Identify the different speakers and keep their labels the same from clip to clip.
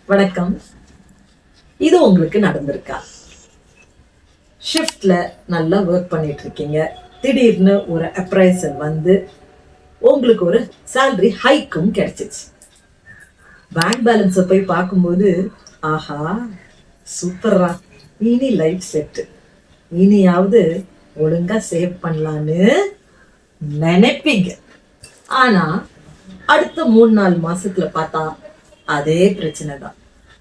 Speaker 1: வணக்கம். இது உங்களுக்கு நடந்திருக்கா? ஷிஃப்ட்ல நல்லா ஒர்க் பண்ணிட்டு இருக்கீங்க, திடீர்னு ஒரு அப்ரைசல் வந்து உங்களுக்கு ஒரு சேலரி ஹைக்கும் கிடைச்சிச்சு. பேங்க் பேலன்ஸை போய் பார்க்கும்போது, ஆஹா சூப்பர்ரா, இனி லைஃப் செட்டு, இனியாவது ஒழுங்கா சேவ் பண்ணலான்னு நினைப்பீங்க. ஆனா அடுத்த 3-4 மாசத்துல பார்த்தா அதே பிரச்சனை தான்.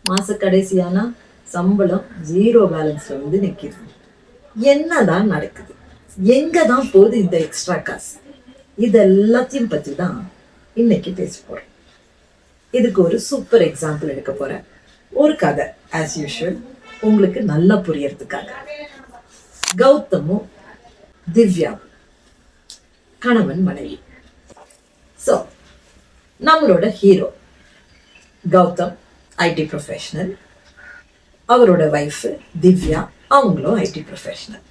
Speaker 1: மாச கடைசியானா சம்பளம் 0 பேலன்ஸ்ல வந்து நிற்கிது. என்னதான் நடக்குது? எங்க தான் போகுது இந்த எக்ஸ்ட்ரா காசு? இது எல்லாத்தையும் பற்றி தான் இன்னைக்கு பேச போறேன். இதுக்கு ஒரு சூப்பர் எக்ஸாம்பிள் எடுக்க போறேன். ஒரு கதை, ஆஸ் யூஷுவல், உங்களுக்கு நல்லா புரியறதுக்காக. கௌதமும் திவ்யாவும் கணவன் மனைவி. ஸோ நம்மளோட ஹீரோ கௌதம் ஐடி ப்ரொஃபஷனல், அவரோட ஒய்ஃபு திவ்யா, அவங்களும் ஐடி ப்ரொஃபஷனல்.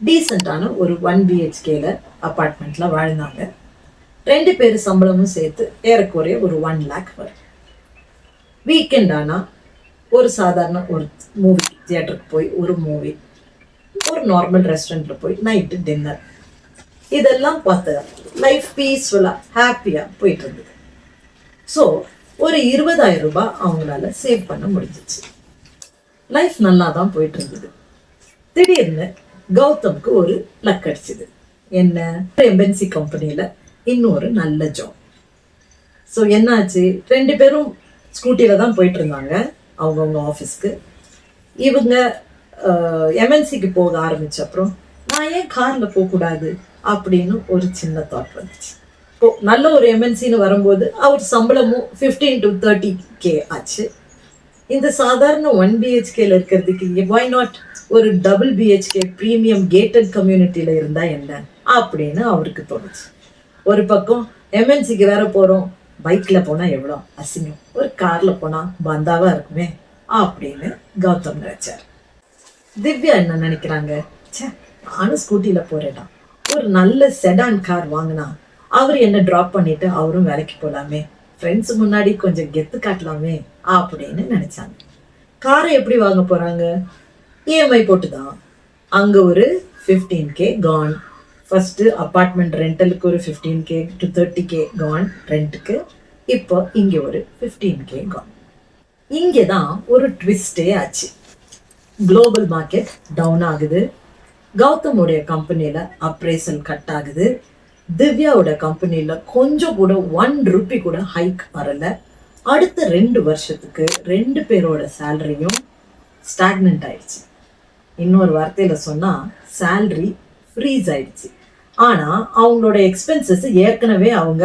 Speaker 1: டீசெண்டான ஒரு 1 BHKல அப்பார்ட்மெண்ட்ல வாழ்ந்தாங்க. 2 பேர் சம்பளமும் சேர்த்து ஏறக்குறைய ஒரு 1 lakh வரும். வீக்கெண்ட் ஆனால் ஒரு சாதாரண ஒரு மூவி தியேட்டருக்கு போய் ஒரு மூவி, ஒரு நார்மல் ரெஸ்டாரண்ட்டில் போய் நைட்டு டின்னர், இதெல்லாம் பார்த்து லைஃப் பீஸ்ஃபுல்லாக ஹாப்பியாக போயிட்டு இருந்தது. ஸோ ஒரு 20,000 ரூபாய் அவங்களால சேவ் பண்ண முடிஞ்சிச்சு. லைஃப் நல்லா தான் போயிட்டு இருந்தது. திடீர்னு கௌதம்க்கு ஒரு லக் அடிச்சுது. என்ன? எம்என்சி கம்பெனியில் இன்னொரு நல்ல ஜாப். ஸோ என்னாச்சு, 2 பேரும் ஸ்கூட்டியில் தான் போயிட்டு இருந்தாங்க அவங்கவுங்க ஆஃபீஸ்க்கு. இவங்க எம்என்சிக்கு போக ஆரம்பிச்ச அப்புறம், நான் ஏன் காரில் போகக்கூடாது அப்படின்னு ஒரு சின்ன தாட் வந்துச்சு. நல்ல ஒரு எம்என்சின்னு வரும்போது அவர் சம்பளமும் 15 to 30K ஆச்சு. இந்த சாதாரண 1 BHKல இருக்கிறதுக்கு ஒய் நாட் ஒரு டபுள் BHK ப்ரீமியம் கேட்டட் கம்யூனிட்டியில் இருந்தால் என்ன அப்படின்னு அவருக்கு தோணுச்சு. ஒரு பக்கம் எம்என்சிக்கு வேற போகிறோம், பைக்கில் போனால் எவ்வளோ அசிங்கம், ஒரு காரில் போனால் பந்தாவாக இருக்குமே அப்படின்னு கௌதம் நினைச்சார். திவ்யா என்ன நினைக்கிறாங்க, சே நானும் ஸ்கூட்டியில் போகிறேடா, ஒரு நல்ல செடான் கார் வாங்கினா அவர் என்ன ட்ராப் பண்ணிட்டு அவரும் வேலைக்கு போகலாமே, ஃப்ரெண்ட்ஸ் முன்னாடி கொஞ்சம் கெத்து காட்டலாமே அப்படின்னு நினைச்சாங்க. காரை எப்படி வாங்க போறாங்க? இஎம்ஐ போட்டு தான். அங்கே ஒரு 15K கான். ஃபர்ஸ்ட் அப்பார்ட்மெண்ட் ரெண்டலுக்கு ஒரு 15K to 30K கான் ரெண்ட்டுக்கு. இப்போ இங்கே ஒரு 15K கான். இங்கே தான் ஒரு ட்விஸ்டே ஆச்சு. குளோபல் மார்க்கெட் டவுன் ஆகுது. கௌதமுடைய கம்பெனியில் அப்ரைசல் கட் ஆகுது. திவ்யாவோட கம்பெனியில் கொஞ்சம் கூட 1 ரூபி கூட ஹைக் வரலை. அடுத்த 2 வருஷத்துக்கு 2 பேரோட சேலரியும் ஸ்டாக்னன்ட் ஆயிடுச்சு. இன்னொரு வார்த்தையில் சொன்னால் சேலரி ஃப்ரீஸ் ஆயிடுச்சு. ஆனால் அவங்களோட எக்ஸ்பென்சஸ் ஏற்கனவே அவங்க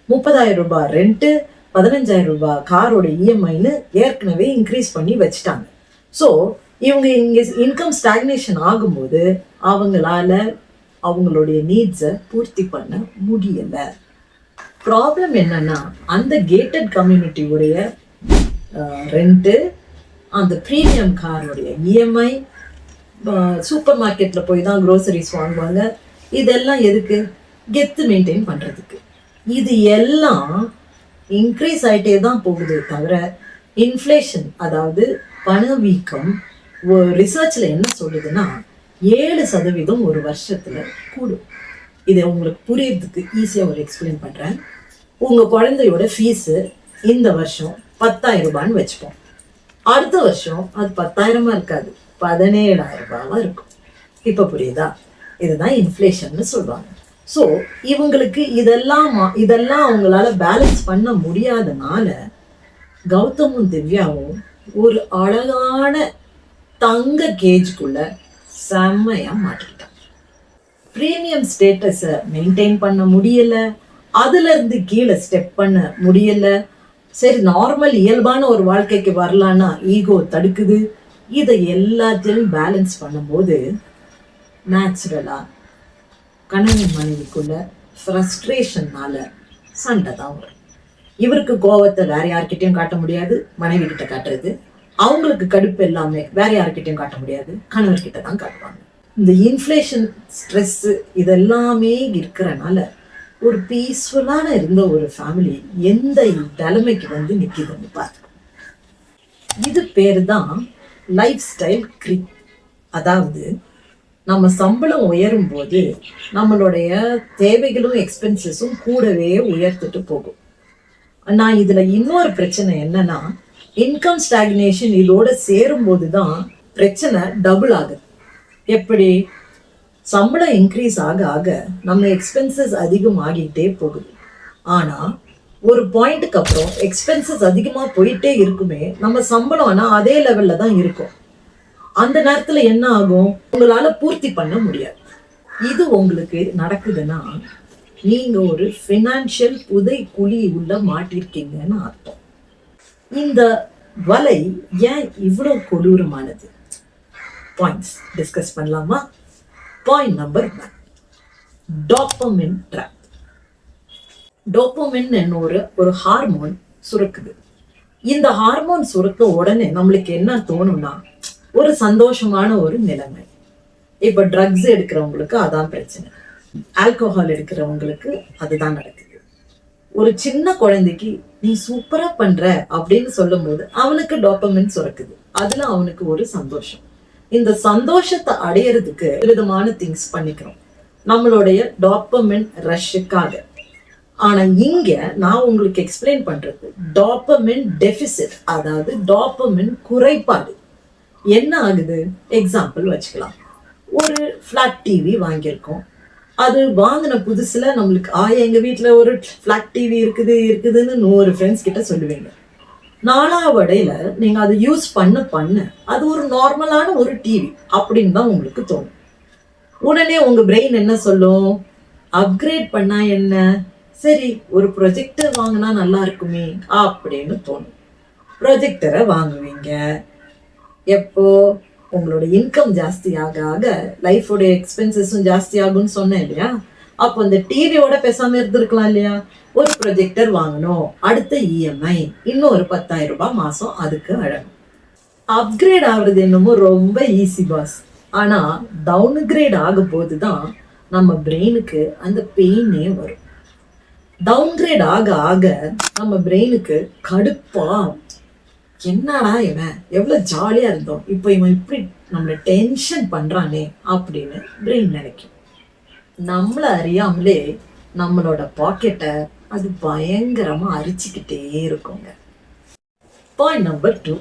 Speaker 1: 30,000 ரூபாய் ரெண்ட்டு, 15,000 ரூபாய் காரோட இஎம்ஐன்னு ஏற்கனவே இன்க்ரீஸ் பண்ணி வச்சுட்டாங்க. ஸோ இவங்க இங்கே இன்கம் ஸ்டாக்னேஷன் ஆகும்போது அவங்களால அவங்களுடைய நீட்ஸை பூர்த்தி பண்ண முடியலை. ப்ராப்ளம் என்னன்னா, அந்த கேட்டட் கம்யூனிட்டியுடைய ரெண்ட்டு, அந்த ப்ரீமியம் காரோடைய இஎம்ஐ, சூப்பர் மார்க்கெட்டில் போய் தான் க்ரோசரிஸ் வாங்குவாங்க. இதெல்லாம் எதுக்கு? கெத்து மெயின்டைன் பண்ணுறதுக்கு. இது எல்லாம் இன்க்ரீஸ் ஆகிட்டே தான் போகுதே தவிர இன்ஃப்ளேஷன், அதாவது பணவீக்கம், ரிசர்ச்சில் என்ன சொல்லுதுன்னா 7% ஒரு வருஷத்துல கூடும். இதை உங்களுக்கு புரியறதுக்கு ஈஸியாக ஒரு எக்ஸ்பிளைன் பண்ணுறேன். உங்கள் குழந்தையோட ஃபீஸு இந்த வருஷம் 10,000 ரூபான்னு வச்சுப்போம். அடுத்த வருஷம் அது 10,000 இருக்காது, 17,000 ரூபாவாக இருக்கும். இப்போ புரியுதா? இதுதான் இன்ஃப்ளேஷன்னு சொல்லுவாங்க. ஸோ இவங்களுக்கு இதெல்லாம் அவங்களால பேலன்ஸ் பண்ண முடியாதனால கௌதமும் திவ்யாவும் ஒரு அழகான தங்க கேஜுக்குள்ள செம்மையா மாட்டிக்கிட்டாங்க. ப்ரீமியம் ஸ்டேட்டஸை மெயின்டைன் பண்ண முடியல, அதுல இருந்து கீழே ஸ்டெப் பண்ண முடியல. சரி, நார்மல் இயல்பான ஒரு வாழ்க்கைக்கு வரலான்னா ஈகோ தடுக்குது. இதை எல்லாத்தையும் பேலன்ஸ் பண்ணும்போது நேச்சுரலா கணவன் மனைவிக்குள்ள ஃப்ரஸ்ட்ரேஷன்னால சண்டை தான் வரும். இவருக்கு கோவத்தை வேற யார்கிட்டையும் காட்ட முடியாது, மனைவி கிட்ட காட்டுறது. அவங்களுக்கு கடுப்பு எல்லாமே வேற யார்கிட்டையும் காட்ட முடியாது, கணவர்கிட்ட தான் காட்டுவாங்க. இந்த இன்ஃப்ளேஷன், ஸ்ட்ரெஸ் இதெல்லாமே இருக்கிறனால ஒரு பீஸ்ஃபுல்லான இருந்த ஒரு ஃபேமிலி எந்த நிலைமைக்கு வந்து நிற்கிதுன்னு பார்த்து. இது பேர் தான் லைஃப் ஸ்டைல் கிரீப். அதாவது நம்ம சம்பளம் உயரும் போது நம்மளுடைய தேவைகளும் எக்ஸ்பென்சஸும் கூடவே உயர்த்துட்டு போகும். நான் இதுல இன்னொரு பிரச்சனை என்னன்னா, இன்கம் ஸ்டாக்னேஷன் இதோட சேரும் போது தான் பிரச்சனை டபுள் ஆகுது. எப்படி? சம்பளம் இன்க்ரீஸ் ஆக ஆக நம்ம எக்ஸ்பென்சஸ் அதிகமாகிட்டே போகுது. ஆனா ஒரு பாயிண்ட்டுக்கு அப்புறம் எக்ஸ்பென்சஸ் அதிகமா போயிட்டே இருக்குமே, நம்ம சம்பளம் ஆனா அதே லெவல்ல தான் இருக்கும். அந்த நேரத்துல என்ன ஆகும்? உங்களால பூர்த்தி பண்ண முடியாது. இது உங்களுக்கு நடக்குதுன்னா நீங்க ஒரு ஃபினான்ஷியல் புதை குழி உள்ள மாட்டிருக்கீங்கன்னு அர்த்தம். இந்த வலை ஏன் இவ்வளவு கொடூரமானது? பாயிண்ட்ஸ் டிஸ்கஸ் பண்ணலாமா? Point number 1, dopamine drop. Dopamine என்ன ஒரு ஹார்மோன் சுரக்குது. இந்த ஹார்மோன் சுரக்க உடனே நம்மளுக்கு என்ன தோணும்னா, ஒரு சந்தோஷமான ஒரு நிலைமை. இப்ப ட்ரக்ஸ் எடுக்கிறவங்களுக்கு அதான் பிரச்சனை, ஆல்கோஹால் எடுக்கிறவங்களுக்கு அதுதான் நடக்குது. ஒரு சின்ன குழந்தைக்கு நீ சூப்பரா பண்ற அப்படின்னு சொல்லும் போது அவனுக்கு டோபமைன் சுரக்குது. அதுல அவனுக்கு ஒரு சந்தோஷம். இந்த சந்தோஷத்தை அடையிறதுக்கு விதமான திங்ஸ் பண்ணிக்கிறோம் நம்மளுடைய டோபமைன் ரஷ்ஷுக்காக. ஆனா இங்க நான் உங்களுக்கு எக்ஸ்பிளைன் பண்றது டோபமைன் டெபிசிட், அதாவது டோபமைன் குறைபாடு. என்ன ஆகுது? எக்ஸாம்பிள் வச்சுக்கலாம். ஒரு ஃபிளாட் டிவி வாங்கியிருக்கோம். அது வாங்கின புதுசுல நம்மளுக்கு எங்க வீட்டுல ஒரு ஃபிளாட் டிவி இருக்குதுன்னு 100 ஃப்ரெண்ட்ஸ் கிட்ட சொல்லுவீங்க. 4வது இடையில நீங்க அதை யூஸ் பண்ண அது ஒரு நார்மலான ஒரு டிவி அப்படின்னு தான் உங்களுக்கு தோணும். உடனே உங்க பிரெயின் என்ன சொல்லும்? அப்கிரேட் பண்ணா என்ன, சரி ஒரு ப்ரொஜெக்டர் வாங்கினா நல்லா இருக்குமே அப்படின்னு தோணும். ப்ரொஜெக்டரை வாங்குவீங்க. எப்போ? உங்களோட இன்கம் ஜாஸ்தி ஆக ஆக லைஃபோட எக்ஸ்பென்சஸும் ஜாஸ்தி ஆகும்னு சொன்னேன் இல்லையா? அப்போ அந்த டிவியோட பேசாம இருந்திருக்கலாம் இல்லையா? ஒரு ப்ரொஜெக்டர் வாங்கணும், அடுத்த இஎம்ஐ, இன்னும் ஒரு 10,000 ரூபாய் மாசம் அதுக்கு அழகும். அப்கிரேட் ஆகுறது என்னமோ ரொம்ப ஈஸி பாஸ். ஆனா டவுன் கிரேட் ஆகும் போதுதான் நம்ம பிரெயினுக்கு அந்த பெயினே வரும். டவுன்கிரேட் ஆக ஆக நம்ம பிரெயினுக்கு கடுப்பா, என்னடா இவன் எவ்வளவு ஜாலியா இருந்தோம், இப்போ இவன் இப்படி நம்மளை டென்ஷன் பண்றானே அப்படின்னு பிரெயின் நினைக்கும். நம்மள அறியாமலே நம்மளோட பாக்கெட்டை அது பயங்கரமா அரிச்சுக்கிட்டே இருக்குங்க. Point number 2,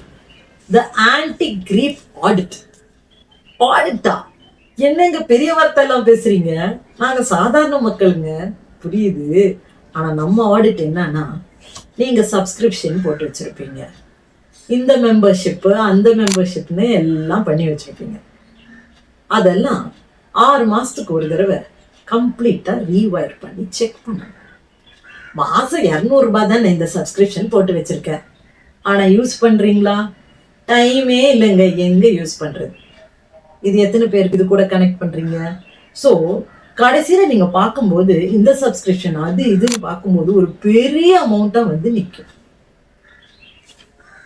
Speaker 1: the anti creep audit. ஆடிட்டா? என்னங்க பெரிய வார்த்தை எல்லாம் பேசுறீங்க? நாங்க சாதாரண மக்களுங்க, புரியுது. ஆனா நம்ம ஆடிட் என்னன்னா, நீங்க சப்ஸ்கிரிப்ஷன் போட்டு வச்சிருப்பீங்க, இந்த மெம்பர்ஷிப்பு அந்த மெம்பர்ஷிப்னு எல்லாம் பண்ணி வச்சிருப்பீங்க. அதெல்லாம் 6 மாசத்துக்கு ஒரு தடவை கம்ப்ளீட்டா ரீவயர் பண்ணி செக் பண்ணணும். மாசம் 200 ரூபாய் தான் இந்த சப்ஸ்கிரிப்ஷன் போட்டு வச்சிருக்கேன், ஆனா யூஸ் பண்றீங்களா? டைமே இல்லைங்க, எங்க யூஸ் பண்றது? இது எத்தனை பேருக்கு இது கூட கனெக்ட் பண்றீங்க? ஸோ கடைசியில நீங்க பார்க்கும்போது இந்த சப்ஸ்கிரிப்ஷன் அது இதுன்னு பார்க்கும்போது ஒரு பெரிய அமௌண்ட்டா வந்து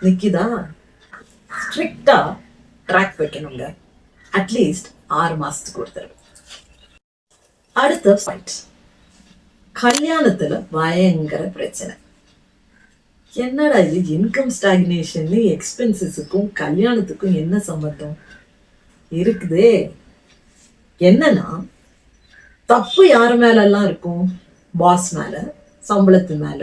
Speaker 1: நிக்குதா? ஸ்ட்ரிக்டா ட்ராக் வைக்கணுங்க, அட்லீஸ்ட் 6 மாசத்துக்கு ஒரு தடவை. அடுத்த பாயிண்ட், கல்யாணத்துல பயங்கர பிரச்சனை. என்னடா இது, இன்கம் ஸ்டாக்னேஷன் எக்ஸ்பென்சஸுக்கும் கல்யாணத்துக்கும் என்ன சம்பந்தம் இருக்குதே? என்னன்னா, தப்பு யார் மேல எல்லாம் இருக்கும்? பாஸ் மேல, சம்பளத்து மேல,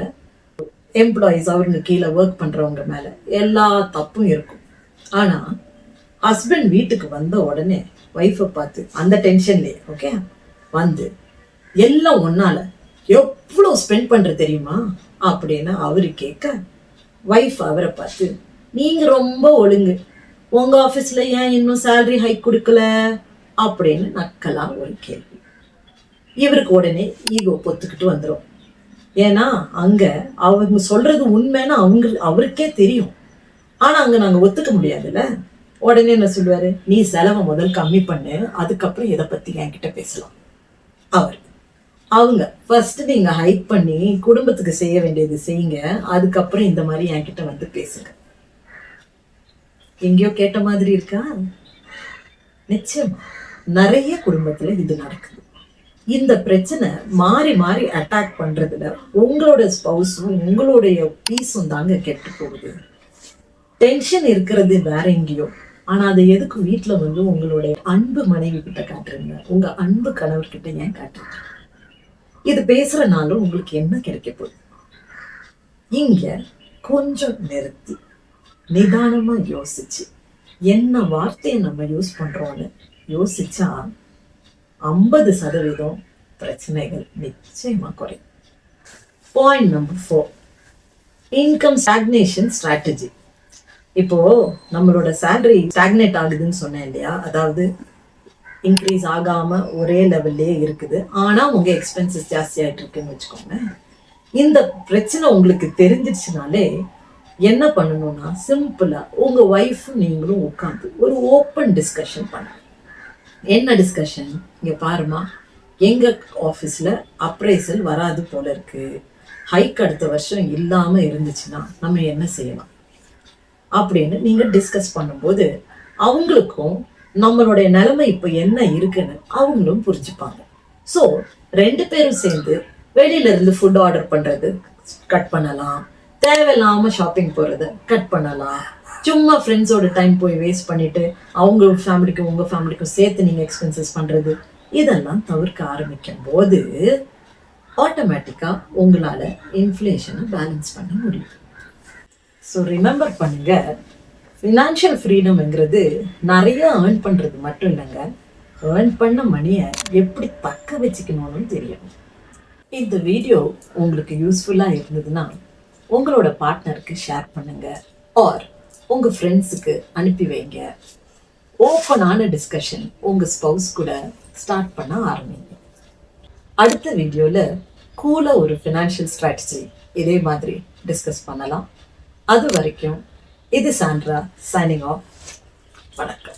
Speaker 1: எம்ப்ளாயிஸ் அவருங்க கீழே ஒர்க் பண்றவங்க மேல எல்லா தப்பும் இருக்கும். ஆனா ஹஸ்பண்ட் வீட்டுக்கு வந்த உடனே ஒய்ஃபை பார்த்து அந்த டென்ஷன்லயே ஓகே வந்து எல்லாம் ஒன்னால எவ்வளவு ஸ்பெண்ட் பண்ற தெரியுமா அப்படின்னு அவரு கேட்க, ஒய்ஃப் அவரை பார்த்து நீங்க ரொம்ப ஒழுங்கு, உங்க ஆபீஸ்ல ஏன் இன்னும் சேலரி ஹைக் கொடுக்கல அப்படின்னு நக்கலா ஒரு கேள்வி. இவருக்கு உடனே ஈகோ பொத்துக்கிட்டு வந்துடும். ஏன்னா அங்க அவங்க சொல்றது உண்மைன்னு அவருக்கே தெரியும், ஆனா அங்க நாங்க ஒத்துக்க முடியாதுல்ல. உடனே என்ன சொல்லுவாரு, நீ செலவை முதல் கம்மி பண்ணு, அதுக்கப்புறம் இதை பத்தி என்கிட்ட பேசலாம். அவங்க ஃபர்ஸ்ட் நீங்க ஹைக் பண்ணி குடும்பத்துக்கு செய்ய வேண்டியது செய்யுங்க, அதுக்கப்புறம் இந்த மாதிரி என்கிட்ட வந்து பேசுங்க. எங்கேயோ கேட்ட மாதிரி இருக்கா? நிச்சயமா நிறைய குடும்பத்துல இது நடக்குது. இந்த பிரச்சனை மாறி மாறி அட்டாக் பண்றதுல உங்களோட ஸ்பௌஸும் உங்களுடைய பீஸும் தாங்க கெட்டு போகுது. டென்ஷன் இருக்கிறது வேற எங்கேயோ, ஆனா அதை எதுக்கு வீட்டுல வந்து உங்களுடைய அன்பு மனைவி கிட்ட காட்டுறீங்க, உங்க அன்பு கணவர்கிட்ட ஏன் காட்டுறீங்க? இது பேசுறனால உங்களுக்கு என்ன கிடைக்க போகுது? இங்க கொஞ்சம் நிறுத்தி நிதானமா யோசிச்சு என்ன வார்த்தையை நம்ம யூஸ் பண்றோம்னு யோசிச்சா 50% பிரச்சனைகள் நிச்சயமா குறையும். Point number 4, income stagnation strategy. இப்போ நம்மளோட சேலரி ஸ்டாக்னேட் ஆகுதுன்னு சொன்னேன் இல்லையா, அதாவது இன்க்ரீஸ் ஆகாம ஒரே லெவல்லே இருக்குது, ஆனா உங்க எக்ஸ்பென்சஸ் ஜாஸ்தி ஆயிட்டு இருக்குன்னு வச்சுக்கோங்க. இந்த பிரச்சனை உங்களுக்கு தெரிஞ்சிருச்சுனாலே என்ன பண்ணணும்னா, சிம்பிளா உங்க ஒய்ஃப் நீங்களும் உட்காந்து ஒரு ஓப்பன் டிஸ்கஷன் பண்ணுங்க. என்ன டிஸ்கஷன்? இங்க பாருமா, எங்க ஆஃபீஸ்ல அப்ரைசல் வராது போல இருக்கு, ஹைக் அடுத்த வருஷம் இல்லாம இருந்துச்சுன்னா நம்ம என்ன செய்யலாம் அப்படின்னு நீங்க டிஸ்கஸ் பண்ணும்போது அவங்களுக்கும் நம்மளுடைய நிலைமை இப்போ என்ன இருக்குன்னு அவங்களும் புரிஞ்சுப்பாங்க. ஸோ 2 பேரும் சேர்ந்து வெளியில இருந்து ஃபுட் ஆர்டர் பண்றது கட் பண்ணலாம், தேவையில்லாம ஷாப்பிங் போறதை கட் பண்ணலாம், சும்மா ஃப்ரெண்ட்ஸோட டைம் போய் வேஸ்ட் பண்ணிட்டு அவங்க ஃபேமிலிக்கும் உங்க ஃபேமிலிக்கும் சேர்த்து நீங்க எக்ஸ்பென்சஸ் பண்றது, இதெல்லாம் தவிர்க்க ஆரம்பிக்கும் போது ஆட்டோமேட்டிக்கா உங்களால இன்ஃப்ளேஷனை பேலன்ஸ் பண்ண முடியும். ஸோ ரிமெம்பர் பண்ணுங்க, ஃபினான்ஷியல் ஃப்ரீடம்ங்கிறது நிறைய ஏர்ன் பண்றது மட்டும் இல்லைங்க, ஏர்ன் பண்ண மணியை எப்படி தக்க வச்சுக்கணும்னு தெரியும். இந்த வீடியோ உங்களுக்கு யூஸ்ஃபுல்லா இருந்ததுன்னா உங்களோட பார்ட்னருக்கு ஷேர் பண்ணுங்க, ஆர் உங்க ஃப்ரெண்ட்ஸுக்கு அனுப்பி வைங்க. ஓப்பனான டிஸ்கஷன் உங்க ஸ்பவுஸ் கூட ஸ்டார்ட் பண்ண ஆரம்பிங்க. அடுத்த வீடியோல கூலா ஒரு ஃபினான்ஷியல் ஸ்ட்ராட்டஜி இதே மாதிரி டிஸ்கஸ் பண்ணலாம். அது வரைக்கும் இது சாண்ட்ரா சைனிங் ஆஃப். வணக்கம்.